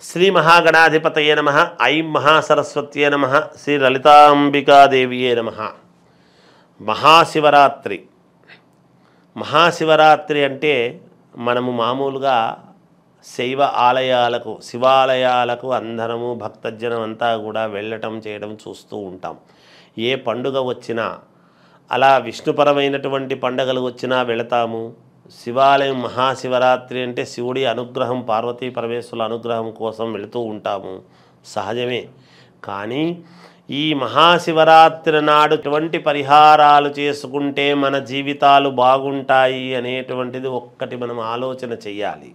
శ్రీ మహాగణాధిపతయే నమః. ఐం మహాసరస్వత్యే నమః. శ్రీ లలితాంబికాదేవియే నమః. మహాశివరాత్రి. మహాశివరాత్రి అంటే మనము మామూలుగా శైవ ఆలయాలకు, శివాలయాలకు అందరము భక్తజనం అంతా కూడా వెళ్ళటం చేయడం చూస్తూ ఉంటాం. ఏ పండుగ వచ్చినా, అలా విష్ణుపరమైనటువంటి పండుగలు వచ్చినా వెళతాము. శివాలయం మహాశివరాత్రి అంటే శివుడి అనుగ్రహం, పార్వతీ పరమేశ్వరుల అనుగ్రహం కోసం వెళుతూ ఉంటాము, సహజమే. కానీ ఈ మహాశివరాత్రి నాడు ఎటువంటి పరిహారాలు చేసుకుంటే మన జీవితాలు బాగుంటాయి అనేటువంటిది ఒక్కటి మనం ఆలోచన చెయ్యాలి.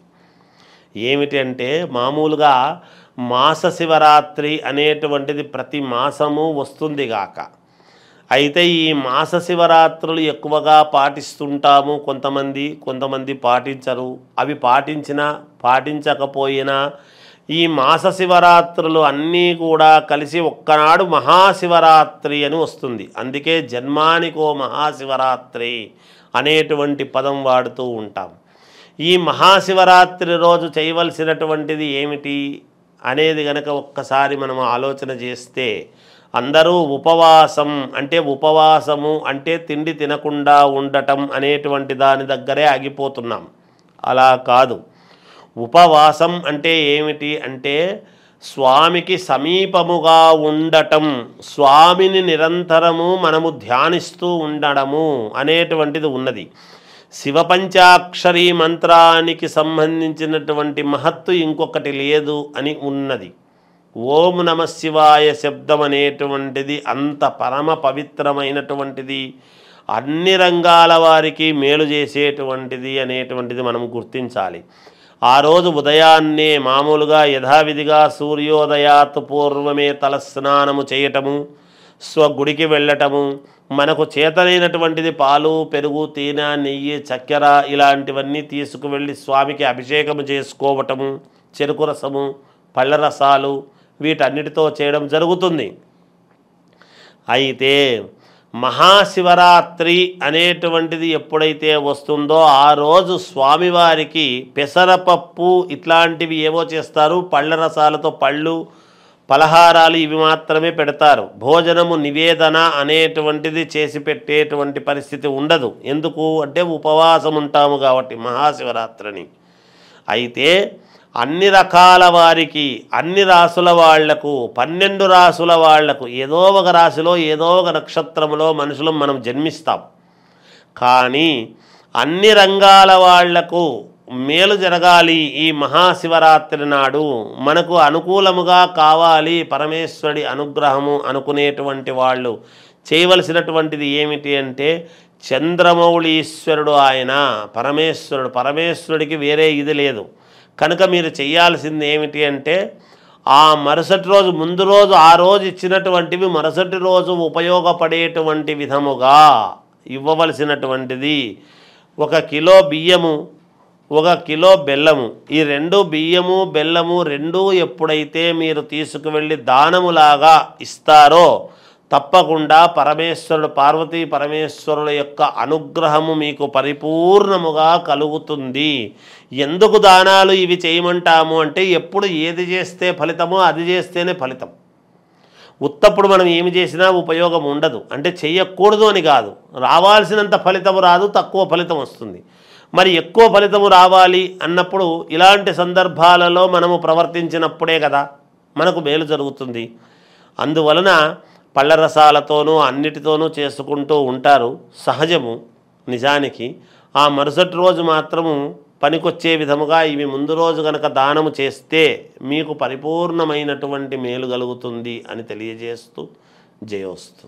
ఏమిటి అంటే, మామూలుగా మాస శివరాత్రి అనేటువంటిది ప్రతి మాసము వస్తుంది గాక. అయితే ఈ మాస శివరాత్రులు ఎక్కువగా పాటిస్తుంటాము. కొంతమంది పాటించరు. అవి పాటించినా పాటించకపోయినా ఈ మాస శివరాత్రులు అన్నీ కూడా కలిసి ఒక్కనాడు మహాశివరాత్రి అని వస్తుంది. అందుకే జన్మానికో మహాశివరాత్రి అనేటువంటి పదం వాడుతూ ఉంటాం. ఈ మహాశివరాత్రి రోజు చేయవలసినటువంటిది ఏమిటి అనేది గనక ఒక్కసారి మనం ఆలోచన చేస్తే, అందరూ ఉపవాసము అంటే తిండి తినకుండా ఉండటం అనేటువంటి దాని దగ్గరే ఆగిపోతున్నాం. అలా కాదు. ఉపవాసం అంటే ఏమిటి అంటే స్వామికి సమీపముగా ఉండటం, స్వామిని నిరంతరము మనము ధ్యానిస్తూ ఉండడము అనేటువంటిది ఉన్నది. శివపంచాక్షరీ మంత్రానికి సంబంధించినటువంటి మహత్తు ఇంకొకటి లేదు అని ఉన్నది. ఓం నమ శివాయ శబ్దం అనేటువంటిది అంత పరమ పవిత్రమైనటువంటిది, అన్ని రంగాల వారికి మేలు చేసేటువంటిది అనేటువంటిది మనం గుర్తించాలి. ఆ రోజు ఉదయాన్నే మామూలుగా యథావిధిగా సూర్యోదయాత్ పూర్వమే తలస్నానము చేయటము, స్వగుడికి వెళ్ళటము, మనకు చేతనైనటువంటిది పాలు, పెరుగు, తేనె, నెయ్యి, చక్కెర ఇలాంటివన్నీ తీసుకువెళ్ళి స్వామికి అభిషేకము చేసుకోవటము, చెరుకు రసము, పళ్ళ రసాలు వీటన్నిటితో చేయడం జరుగుతుంది. అయితే మహాశివరాత్రి అనేటువంటిది ఎప్పుడైతే వస్తుందో ఆ రోజు స్వామివారికి పెసరపప్పు ఇట్లాంటివి ఏవో చేస్తారు. పళ్ళ రసాలతో పళ్ళు, పలహారాలు ఇవి మాత్రమే పెడతారు. భోజనము నివేదన అనేటువంటిది చేసి పెట్టేటువంటి పరిస్థితి ఉండదు. ఎందుకు అంటే ఉపవాసం ఉంటాము కాబట్టి మహాశివరాత్రిని. అయితే అన్ని రకాల వారికి, అన్ని రాసుల వాళ్లకు, 12 రాసుల వాళ్లకు ఏదో ఒక రాశిలో ఏదో ఒక నక్షత్రంలో మనుషులు మనం జన్మిస్తాం. కానీ అన్ని రంగాల వాళ్లకు మేలు జరగాలి. ఈ మహాశివరాత్రి నాడు మనకు అనుకూలముగా కావాలి పరమేశ్వరుడి అనుగ్రహము అనుకునేటువంటి వాళ్ళు చేయవలసినటువంటిది ఏమిటి అంటే, చంద్రమౌళీశ్వరుడు ఆయన పరమేశ్వరుడికి వేరే ఇది లేదు. కనుక మీరు చేయాల్సింది ఏమిటి అంటే, ఆ మరుసటి రోజు ముందు రోజు ఆ రోజు ఇచ్చినటువంటివి మరుసటి రోజు ఉపయోగపడేటువంటి విధముగా ఇవ్వవలసినటువంటిది 1 కిలో బియ్యము, 1 కిలో బెల్లము. ఈ 2 బియ్యము బెల్లము 2 ఎప్పుడైతే మీరు తీసుకువెళ్ళి దానములాగా ఇస్తారో తప్పకుండా పరమేశ్వరుడు, పార్వతీ పరమేశ్వరుల యొక్క అనుగ్రహము మీకు పరిపూర్ణముగా కలుగుతుంది. ఎందుకు దానాలు ఇవి చేయమంటాము అంటే, ఎప్పుడు ఏది చేస్తే ఫలితమో అది చేస్తేనే ఫలితం. ఉత్తప్పుడు మనం ఏమి చేసినా ఉపయోగం ఉండదు. అంటే చెయ్యకూడదు అని కాదు, రావాల్సినంత ఫలితము రాదు, తక్కువ ఫలితం వస్తుంది. మరి ఎక్కువ ఫలితము రావాలి అన్నప్పుడు ఇలాంటి సందర్భాలలో మనము ప్రవర్తించినప్పుడే కదా మనకు మేలు జరుగుతుంది. అందువలన పళ్ళ రసాలతోనూ అన్నిటితోనూ చేసుకుంటూ ఉంటారు, సహజము. నిజానికి ఆ మరుసటి రోజు మాత్రము పనికొచ్చే విధముగా ఇవి ముందు రోజు కనుక దానము చేస్తే మీకు పరిపూర్ణమైనటువంటి మేలు కలుగుతుంది అని తెలియజేస్తూ జయోస్తు.